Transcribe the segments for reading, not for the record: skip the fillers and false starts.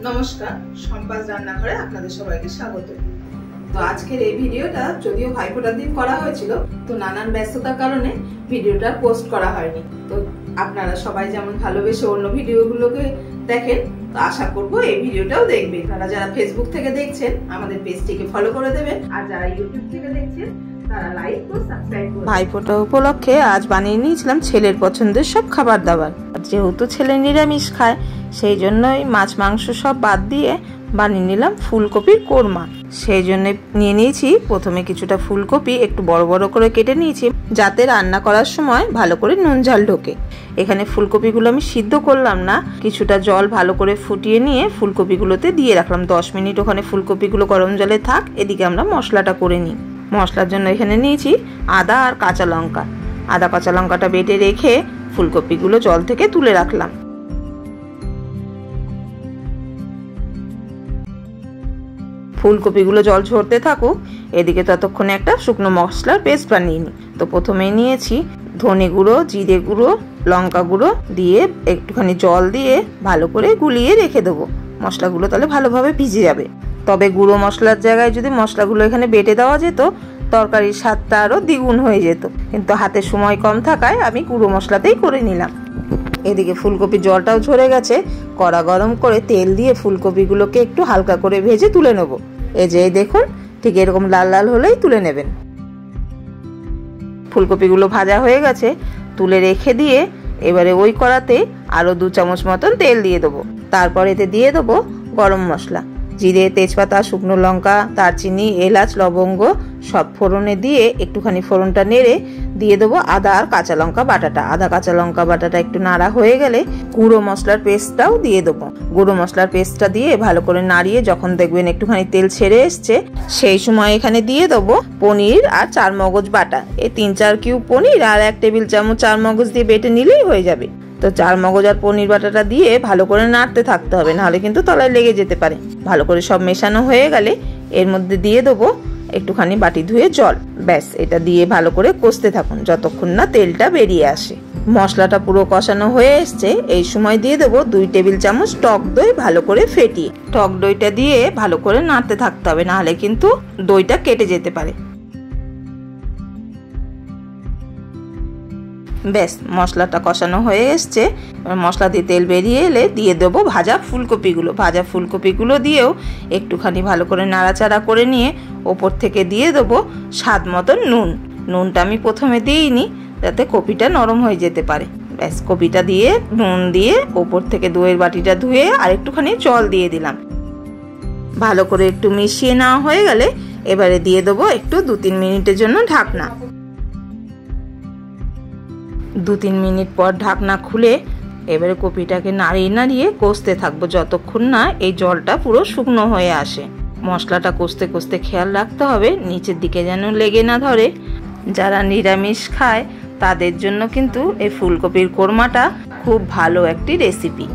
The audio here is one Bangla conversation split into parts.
নমস্কার, সম্পাস রান্নাঘরে আপনাদের সবাইকে স্বাগত। তো আজকের এই ভিডিওটা যদিও ভাইফোঁটার দিন করা হয়েছিল, তো নানান ব্যস্ততার কারণে ভিডিওটা পোস্ট করা হয়নি। তো আপনারা সবাই যেমন ভালোবেসে অন্য ভিডিওগুলোকে দেখেন, তো আশা করব এই ভিডিওটাও দেখবেন। আপনারা যারা ফেসবুক থেকে দেখছেন আমাদের পেজটিকে ফলো করে দেবেন, আর যারা ইউটিউব থেকে দেখছেন তারা লাইক ও সাবস্ক্রাইব করুন। ভাইফোঁটা উপলক্ষে আজ বানিয়ে নিয়েছিলাম ছেলের পছন্দের সব খাবার দাবার। যেহেতু ছেলে নিরামিষ খায়, সেই জন্যই মাছ মাংস সব বাদ দিয়ে বানিয়ে নিলাম ফুলকপির কোরমা। সেই জন্য নিয়ে নিয়েছি প্রথমে কিছুটা ফুলকপি একটু বড় বড় করে কেটে নিয়েছি, যাতে রান্না করার সময় ভালো করে নুন ঝাল ঢোকে। এখানে ফুলকপিগুলো আমি সিদ্ধ করলাম না, কিছুটা জল ভালো করে ফুটিয়ে নিয়ে ফুলকপিগুলোতে দিয়ে রাখলাম 10 মিনিট। ওখানে ফুলকপিগুলো গরম জলে থাক, এদিকে আমরা মশলাটা করে নিই। মশলার জন্য এখানে নিয়েছি আদা আর কাঁচা লঙ্কা। আদা কাঁচা লঙ্কাটা বেটে রেখে ফুলকপিগুলো জল থেকে তুলে রাখলাম। ফুলকপিগুলো জল ঝরতে থাকুক, এদিকে ততক্ষণে একটা শুকনো মশলার পেস্ট বানিয়ে নিই। তো প্রথমেই নিয়েছি ধনে গুঁড়ো, জিরে গুঁড়ো, লঙ্কা গুঁড়ো দিয়ে একটুখানি জল দিয়ে ভালো করে গুলিয়ে রেখে দেবো। মশলাগুলো তাহলে ভালোভাবে ভিজে যাবে। তবে গুঁড়ো মশলার জায়গায় যদি মশলাগুলো এখানে বেটে দেওয়া যেত, তরকারির স্বাদটা আরও দ্বিগুণ হয়ে যেত, কিন্তু হাতে সময় কম থাকায় আমি গুঁড়ো মশলাতেই করে নিলাম। এদিকে ফুলকপির জলটাও ঝরে গেছে, কড়া গরম করে তেল দিয়ে ফুলকপিগুলোকে একটু হালকা করে ভেজে তুলে নেব। এই যে দেখুন, ঠিক এরকম লাল লাল হলেই তুলে নেবেন। ফুলকপিগুলো ভাজা হয়ে গেছে, তুলে রেখে দিয়ে এবারে ওই কড়াতে আরও 2 চামচ মতন তেল দিয়ে দেবো। তারপর এতে দিয়ে দেবো গরম মশলা, জিরে, তেজপাতা, শুকনো লঙ্কা, দারচিনি, এলাচ, লবঙ্গ সব ফোড়নে দিয়ে একটুখানি ফোড়নটা নেড়ে দিয়ে দেবো আদা আর কাঁচা লঙ্কা বাটাটা। আদা কাঁচা লঙ্কা বাটাটা একটু নাড়া হয়ে গেলে গুঁড়ো মশলার পেস্টটাও দিয়ে দেবো। গুঁড়ো মশলার পেস্টটা দিয়ে ভালো করে নাড়িয়ে যখন দেখবেন একটুখানি তেল ছেড়ে এসছে, সেই সময় এখানে দিয়ে দেবো পনির আর 4 মগজ বাটা। এই 3-4 কিউব পনির আর 1 টেবিল চামচ 4 মগজ দিয়ে বেটে নিলেই হয়ে যাবে। তো 4 মগজ আর পনির বাটাটা দিয়ে ভালো করে নাড়তে থাকতে হবে, নাহলে কিন্তু তলায় লেগে যেতে পারে। ভালো করে সব মেশানো হয়ে গেলে এর মধ্যে দিয়ে দেবো একটুখানি বাটি ধুয়ে জল। ব্যাস, এটা দিয়ে ভালো করে কষতে থাকুন যতক্ষণ না তেলটা বেরিয়ে আসে। মশলাটা পুরো কষানো হয়ে এসছে, এই সময় দিয়ে দেবো 2 টেবিল চামচ টক দই ভালো করে ফেটিয়ে। টক দইটা দিয়ে ভালো করে নাড়তে থাকতে হবে, নাহলে কিন্তু দইটা কেটে যেতে পারে। ব্যাস, মশলাটা কষানো হয়ে এসছে। মশলা দিয়ে তেল বেরিয়ে এলে দিয়ে দেবো ভাজা ফুলকপিগুলো। ভাজা ফুলকপিগুলো দিয়েও একটুখানি ভালো করে নাড়াচাড়া করে নিয়ে ওপর থেকে দিয়ে দেবো স্বাদ মতন নুন। নুনটা আমি প্রথমে দিইনি, যাতে কপিটা নরম হয়ে যেতে পারে। ব্যাস, কপিটা দিয়ে নুন দিয়ে ওপর থেকে দইয়ের বাটিটা ধুয়ে আর একটুখানি জল দিয়ে দিলাম। ভালো করে একটু মিশিয়ে নেওয়া হয়ে গেলে এবারে দিয়ে দেবো একটু 2-3 মিনিটের জন্য ঢাকনা। 2-3 মিনিট পর ঢাকনা খুলে এবারে কপিটাকে নাড়িয়ে নাড়িয়ে কষতে থাকবো যতক্ষণ না এই জলটা পুরো শুকনো হয়ে আসে। মশলাটা কষতে কষতে খেয়াল রাখতে হবে নিচের দিকে যেন লেগে না ধরে। যারা নিরামিষ খায় তাদের জন্য কিন্তু এই ফুলকপির কোরমাটা খুব ভালো একটি রেসিপি।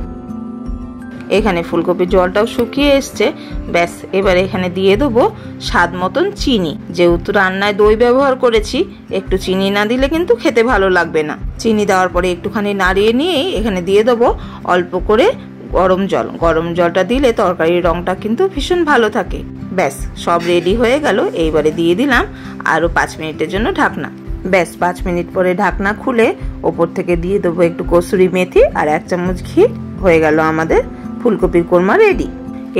এখানে ফুলকপির জলটাও শুকিয়ে এসছে। ব্যাস, এবারে এখানে দিয়ে দেবো স্বাদ মতন চিনি। যেহেতু রান্নায় দই ব্যবহার করেছি, একটু চিনি না দিলে কিন্তু খেতে ভালো লাগবে না। চিনি দেওয়ার পরে একটুখানি নাড়িয়ে নিয়েই এখানে দিয়ে দেবো অল্প করে গরম জল। গরম জলটা দিলে তরকারির রঙটা কিন্তু ভীষণ ভালো থাকে। ব্যাস, সব রেডি হয়ে গেল। এইবারে দিয়ে দিলাম আরও 5 মিনিটের জন্য ঢাকনা। ব্যাস, 5 মিনিট পরে ঢাকনা খুলে ওপর থেকে দিয়ে দেবো একটু কসুরি মেথি আর 1 চামচ ঘি। হয়ে গেল আমাদের ফুলকপির কোরমা রেডি।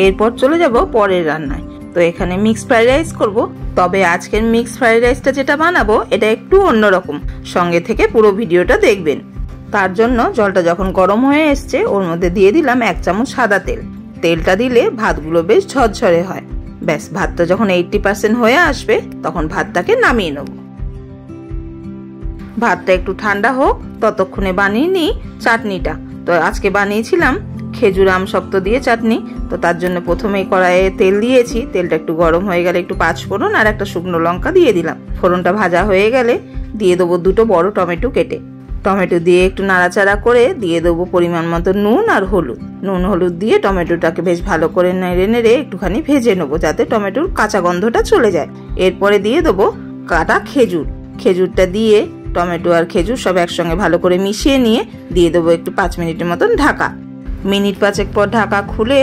এরপর চলে যাব পরের রান্নায়। তো এখানে মিক্স ফ্রাইড রাইস করব। তবে আজকের মিক্স ফ্রাইড রাইসটা যেটা বানাবো এটা একটু অন্যরকম, সঙ্গে থেকে পুরো ভিডিওটা দেখবেন। তার জন্য জলটা যখন গরম হয়ে এসছে ওর মধ্যে দিয়ে দিলাম 1 চামচ সাদা তেল। তেলটা দিলে ভাতগুলো বেশ ঝরঝরে হয়। ব্যাস, ভাতটা যখন 80% হয়ে আসবে তখন ভাতটাকে নামিয়ে নেব। ভাতটা একটু ঠান্ডা হোক, ততক্ষণে বানিয়ে নিই চাটনিটা। তো আজকে বানিয়েছিলাম খেজুর আমসত্ব দিয়ে চাটনি। তো তার জন্য প্রথমেই কড়াইয়ে তেল দিয়েছি। তেলটা একটু গরম হয়ে গেলে একটু 5 ফোড়ন আর একটা শুকনো লঙ্কা দিয়ে দিলাম। ফোড়নটা ভাজা হয়ে গেলে দিয়ে দেবো 2 বড় টমেটো কেটে। টমেটো দিয়ে একটু নাড়াচাড়া করে দিয়ে দেবো পরিমাণ মতো নুন আর হলুদ। নুন হলুদ দিয়ে টমেটোটাকে বেশ ভালো করে নেড়ে নেড়ে একটুখানি ভেজে নেবো, যাতে টমেটোর কাঁচা গন্ধটা চলে যায়। এরপরে দিয়ে দেবো কাটা খেজুর। খেজুরটা দিয়ে টমেটো আর খেজুর সব একসঙ্গে ভালো করে মিশিয়ে নিয়ে দিয়ে দেবো একটু 5 মিনিটের মতন ঢাকা। মিনিট 5 পর ঢাকা খুলে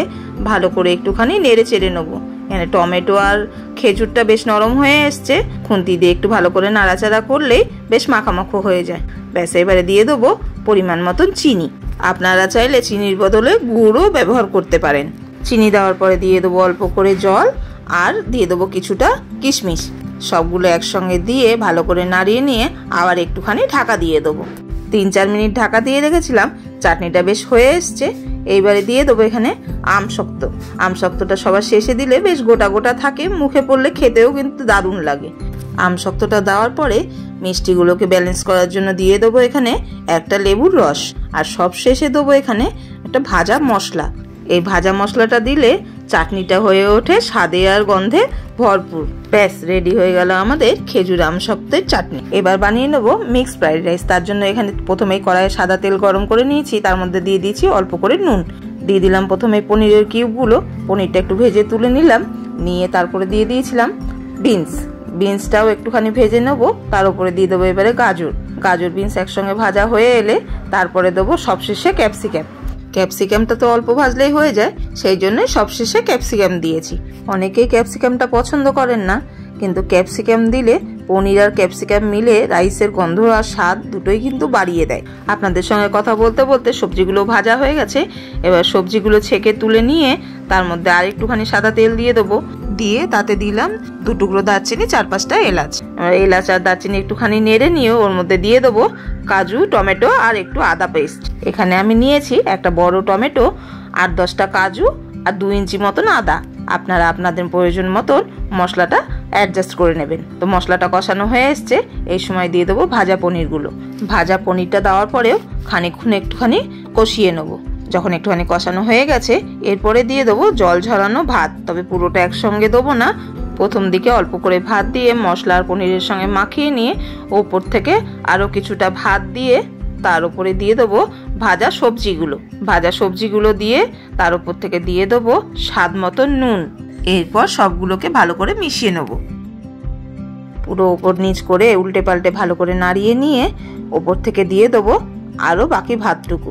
ভালো করে একটুখানি নেড়ে চেড়ে নেবো। এখানে টমেটো আর খেজুরটা বেশ নরম হয়ে এসছে, খুন্তি দিয়ে একটু ভালো করে নাড়াচাড়া করলেই বেশ মাখামাখো হয়ে যায়। ব্যাস এবারে দিয়ে দেবো পরিমাণ মতন চিনি। আপনারা চাইলে চিনির বদলে গুড়ও ব্যবহার করতে পারেন। চিনি দেওয়ার পরে দিয়ে দেবো অল্প করে জল আর দিয়ে দেবো কিছুটা কিশমিশ। সবগুলো একসঙ্গে দিয়ে ভালো করে নাড়িয়ে নিয়ে আবার একটুখানি ঢাকা দিয়ে দেবো। 3-4 মিনিট ঢাকা দিয়ে রেখেছিলাম, চাটনিটা বেশ হয়ে এসছে। এইবারে দিয়ে দেবো এখানে আমশক্ত। আমশক্তটা সবার শেষে দিলে বেশ গোটা গোটা থাকে, মুখে পড়লে খেতেও কিন্তু দারুণ লাগে। আমশক্তটা দেওয়ার পরে মিষ্টিগুলোকে ব্যালেন্স করার জন্য দিয়ে দেবো এখানে একটা লেবুর রস, আর সব শেষে দেবো এখানে একটা ভাজা মশলা। এই ভাজা মশলাটা দিলে চাটনিটা হয়ে ওঠে স্বাদে আর গন্ধে ভরপুর। ব্যাস রেডি হয়ে গেল আমাদের খেজুর আমশক্তের চাটনি। এবার বানিয়ে নেবো মিক্সড ফ্রাইড রাইস। তার জন্য এখানে প্রথমেই কড়াইয়ে সাদা তেল গরম করে নিয়েছি, তার মধ্যে দিয়ে দিয়েছি অল্প করে নুন। দিয়ে দিলাম প্রথমে পনিরের কিউবগুলো, পনিরটা একটু ভেজে তুলে নিলাম, নিয়ে তারপরে দিয়ে দিয়েছিলাম বিনসটাও একটুখানি ভেজে নেবো। তার উপরে দিয়ে দেবো এবারে গাজর বিনস একসঙ্গে ভাজা হয়ে এলে তারপরে দেবো সবশেষে ক্যাপসিকামটা তো অল্প ভাজলেই হয়ে যায়, সেই জন্য সবশেষে ক্যাপসিকাম দিয়েছি। অনেকেই ক্যাপসিকামটা পছন্দ করেন না, কিন্তু ক্যাপসিকাম দিলে পনির আর ক্যাপসিকাম মিলে রাইসের গন্ধ আর স্বাদ দুটোই কিন্তু বাড়িয়ে দেয়। আপনাদের সঙ্গে কথা বলতে বলতে সবজিগুলো ভাজা হয়ে গেছে। এবার সবজিগুলো ছেঁকে তুলে নিয়ে তার মধ্যে আর একটুখানি সাদা তেল দিয়ে দেবো, দিয়ে তাতে দিলাম 2 টুকরো দারচিনি, 4-5টা এলাচ। এলাচ আর দারচিনি একটুখানি নেড়ে নিয়ে ওর মধ্যে দিয়ে দেবো কাজু, টমেটো আর একটু আদা পেস্ট। এখানে আমি নিয়েছি একটা বড় টমেটো, 8-10টা কাজু আর 2 ইঞ্চি মতন আদা। আপনারা আপনাদের প্রয়োজন মতন মশলাটা অ্যাডজাস্ট করে নেবেন। তো মশলাটা কষানো হয়ে এসছে, এই সময় দিয়ে দেবো ভাজা পনিরগুলো। ভাজা পনিরটা দেওয়ার পরেও খানিকক্ষণ একটুখানি কষিয়ে নেবো। যখন একটুখানি কষানো হয়ে গেছে এরপরে দিয়ে দেবো জল ঝরানো ভাত, তবে পুরোটা একসঙ্গে দেবো না। প্রথম দিকে অল্প করে ভাত দিয়ে মশলা আর পনিরের সঙ্গে মাখিয়ে নিয়ে ওপর থেকে আরও কিছুটা ভাত দিয়ে তার উপরে দিয়ে দেবো ভাজা সবজিগুলো দিয়ে তার উপর থেকে দিয়ে দেবো স্বাদ মতো নুন। এরপর সবগুলোকে ভালো করে মিশিয়ে নেব। পুরো ওপর নিচ করে উল্টে পাল্টে ভালো করে নাড়িয়ে নিয়ে ওপর থেকে দিয়ে দেবো আরও বাকি ভাতটুকু।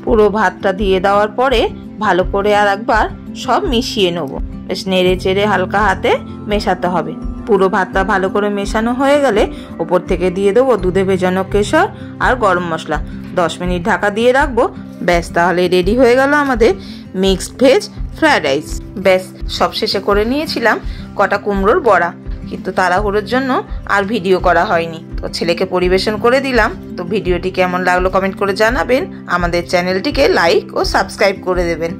পুরো ভাতটা দিয়ে দেওয়ার পরে ভালো করে আর একবার সব মিশিয়ে নেব। বেশ নেড়ে চেড়ে হালকা হাতে মেশাতে হবে। পুরো ভাতটা ভালো করে মেশানো হয়ে গেলে ওপর থেকে দিয়ে দেবো দুধে ভেজানো কেশর আর গরম মশলা। 10 মিনিট ঢাকা দিয়ে রাখবো। ব্যাস তাহলে রেডি হয়ে গেল আমাদের মিক্সড ভেজ ফ্রাইড রাইস। ব্যাস সব শেষে করে নিয়েছিলাম কটা কুমড়োর বড়া, কিন্তু তাড়াহুড়োর জন্য আর ভিডিও করা হয়নি। তো ছেলেকে পরিবেশন করে দিলাম। তো ভিডিওটি কেমন লাগলো কমেন্ট করে জানাবেন। আমাদের চ্যানেলটিকে লাইক ও সাবস্ক্রাইব করে দেবেন।